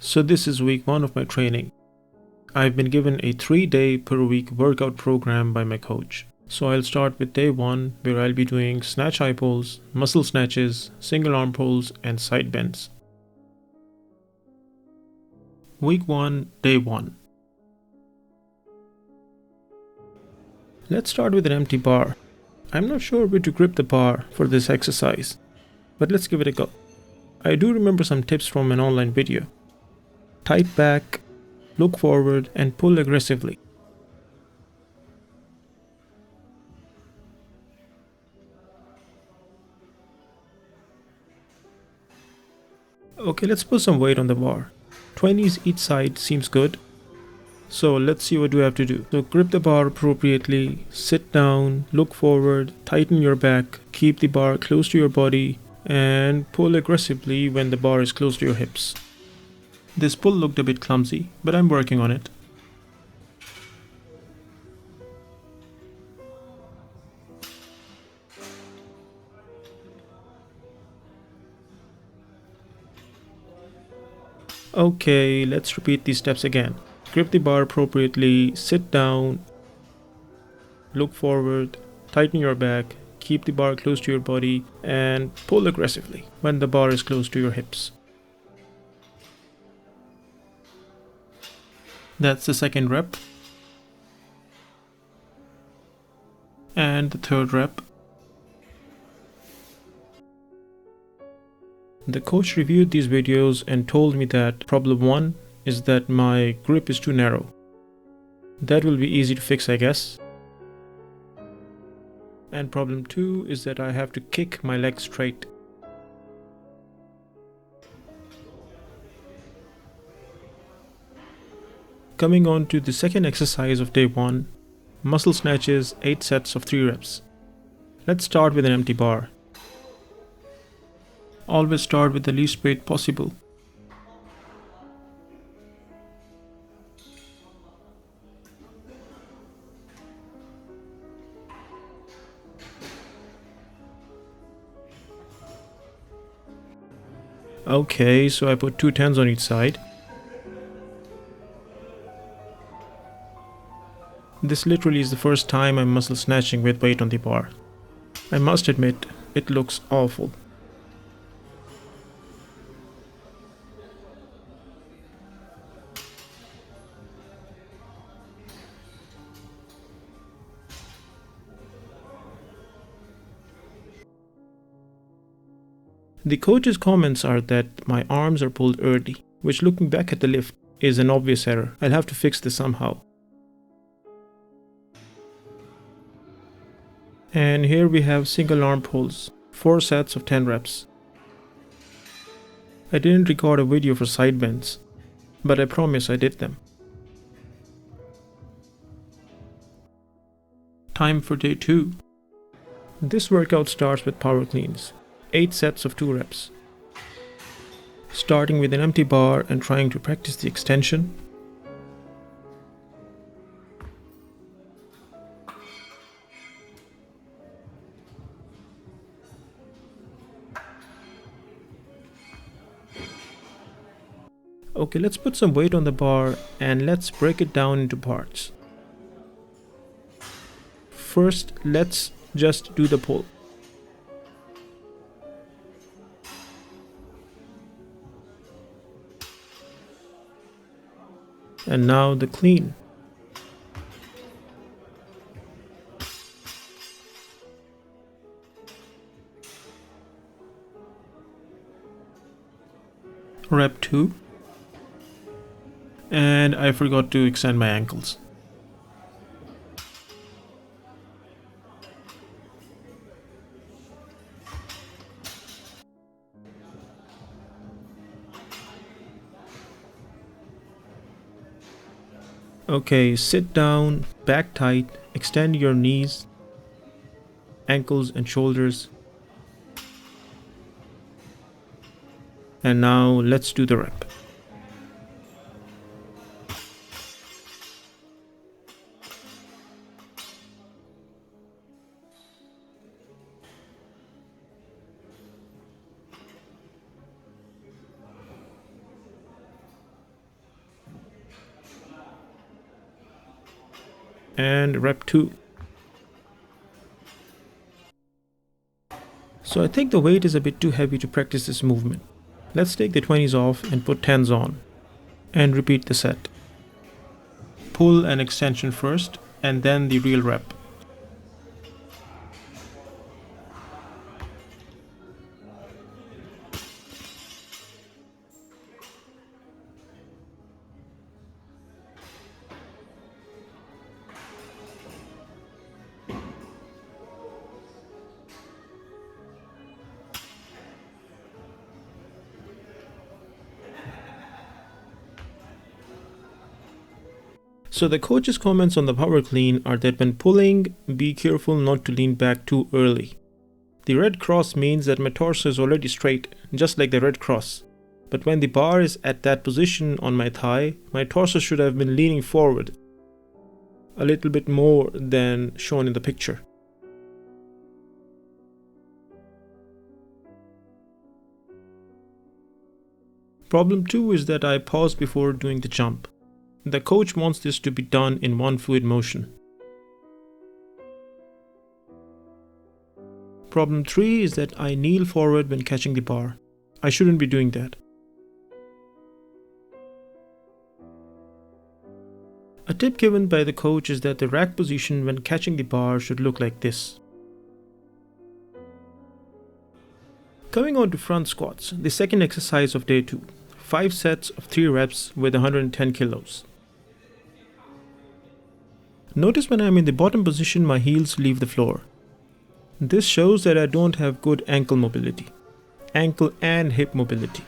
So this is week 1 of my training. I've been given a 3-day per week workout program by my coach. So I'll start with day 1 where I'll be doing snatch high pulls, muscle snatches, single arm pulls and side bends. Week 1, day 1. Let's start with an empty bar. I'm not sure where to grip the bar for this exercise, but let's give it a go. I do remember some tips from an online video. Tight back, look forward and pull aggressively. Okay, let's put some weight on the bar. 20s each side seems good. So let's see what do I have to do. So grip the bar appropriately, sit down, look forward, tighten your back, keep the bar close to your body and pull aggressively when the bar is close to your hips. This pull looked a bit clumsy, but I'm working on it. Okay, let's repeat these steps again. Grip the bar appropriately, sit down, look forward, tighten your back, keep the bar close to your body, and pull aggressively when the bar is close to your hips. That's the second rep. And the third rep. The coach reviewed these videos and told me that problem 1 is that my grip is too narrow. That will be easy to fix, I guess. And problem 2 is that I have to kick my leg straight. Coming on to the second exercise of day 1, muscle snatches, 8 sets of 3 reps. Let's start with an empty bar. Always start with the least weight possible. Okay, so I put 2 10s on each side. This literally is the first time I'm muscle snatching with weight on the bar. I must admit, it looks awful. The coach's comments are that my arms are pulled early, which looking back at the lift is an obvious error. I'll have to fix this somehow. And here we have single arm pulls, 4 sets of 10 reps. I didn't record a video for side bends, but I promise I did them. Time for day 2. This workout starts with power cleans, 8 sets of 2 reps. Starting with an empty bar and trying to practice the extension. Okay, let's put some weight on the bar and let's break it down into parts. First, let's just do the pull. And now the clean. Rep 2. And I forgot to extend my ankles. Okay, sit down, back tight, extend your knees, ankles and shoulders. And now let's do the rep. and rep 2. So I think the weight is a bit too heavy to practice this movement. Let's take the 20s off and put 10s on and repeat the set. Pull and extension first and then the real rep. So the coach's comments on the power clean are that when pulling, be careful not to lean back too early. The red cross means that my torso is already straight, just like the red cross. But when the bar is at that position on my thigh, my torso should have been leaning forward a little bit more than shown in the picture. Problem 2 is that I paused before doing the jump. The coach wants this to be done in one fluid motion. Problem 3 is that I kneel forward when catching the bar. I shouldn't be doing that. A tip given by the coach is that the rack position when catching the bar should look like this. Coming on to front squats, the second exercise of day 2. 5 sets of 3 reps with 110 kilos. Notice when I'm in the bottom position, my heels leave the floor. This shows that I don't have good ankle mobility, ankle and hip mobility.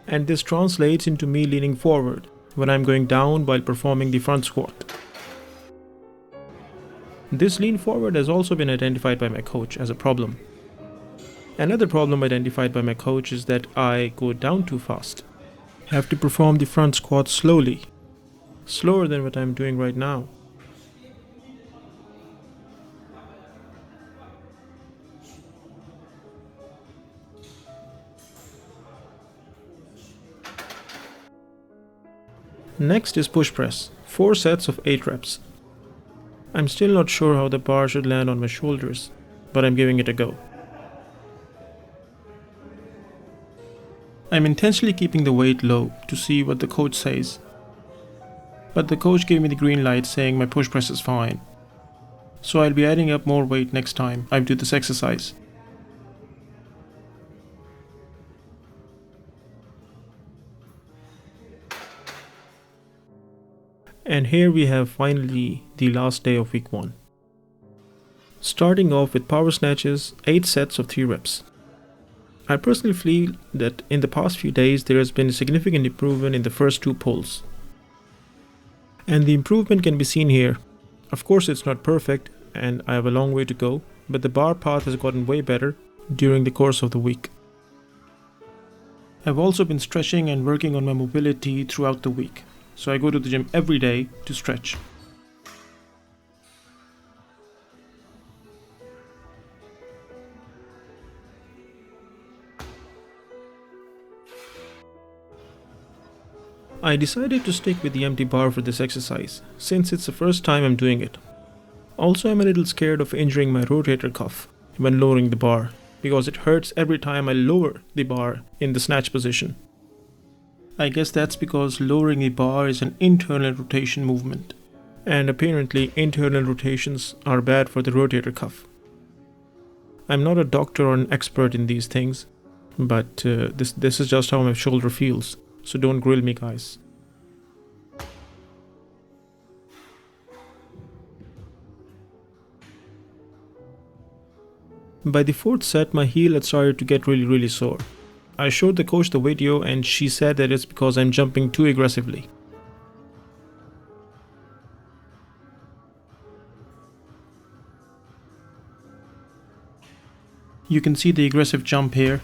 And this translates into me leaning forward when I'm going down while performing the front squat. This lean forward has also been identified by my coach as a problem. Another problem identified by my coach is that I go down too fast. I have to perform the front squat slowly, slower than what I'm doing right now. Next is push press, 4 sets of 8 reps. I'm still not sure how the bar should land on my shoulders, but I'm giving it a go. I'm intentionally keeping the weight low to see what the coach says. But the coach gave me the green light saying my push press is fine. So I'll be adding up more weight next time I do this exercise. And here we have finally the last day of week 1. Starting off with power snatches, 8 sets of 3 reps. I personally feel that in the past few days there has been a significant improvement in the first 2 pulls. And the improvement can be seen here. Of course it's not perfect and I have a long way to go, but the bar path has gotten way better during the course of the week. I've also been stretching and working on my mobility throughout the week. So I go to the gym every day to stretch. I decided to stick with the empty bar for this exercise, since it's the first time I'm doing it. Also, I'm a little scared of injuring my rotator cuff when lowering the bar, because it hurts every time I lower the bar in the snatch position. I guess that's because lowering the bar is an internal rotation movement, and apparently internal rotations are bad for the rotator cuff. I'm not a doctor or an expert in these things, but this is just how my shoulder feels, so don't grill me, guys. By the 4th set, my heel had started to get really sore. I showed the coach the video and she said that it's because I'm jumping too aggressively. You can see the aggressive jump here.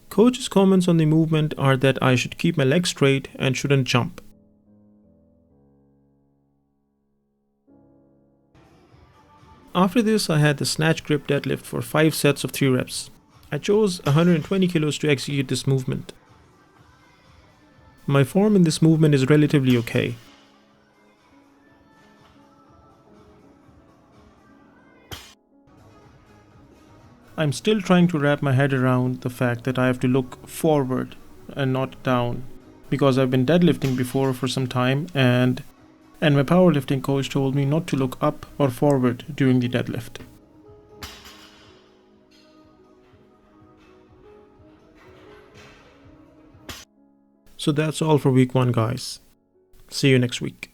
Coach's comments on the movement are that I should keep my legs straight and shouldn't jump. After this, I had the snatch grip deadlift for 5 sets of 3 reps. I chose 120 kilos to execute this movement. My form in this movement is relatively okay. I'm still trying to wrap my head around the fact that I have to look forward and not down, because I've been deadlifting before for some time and my powerlifting coach told me not to look up or forward during the deadlift. So that's all for week 1, guys. See you next week.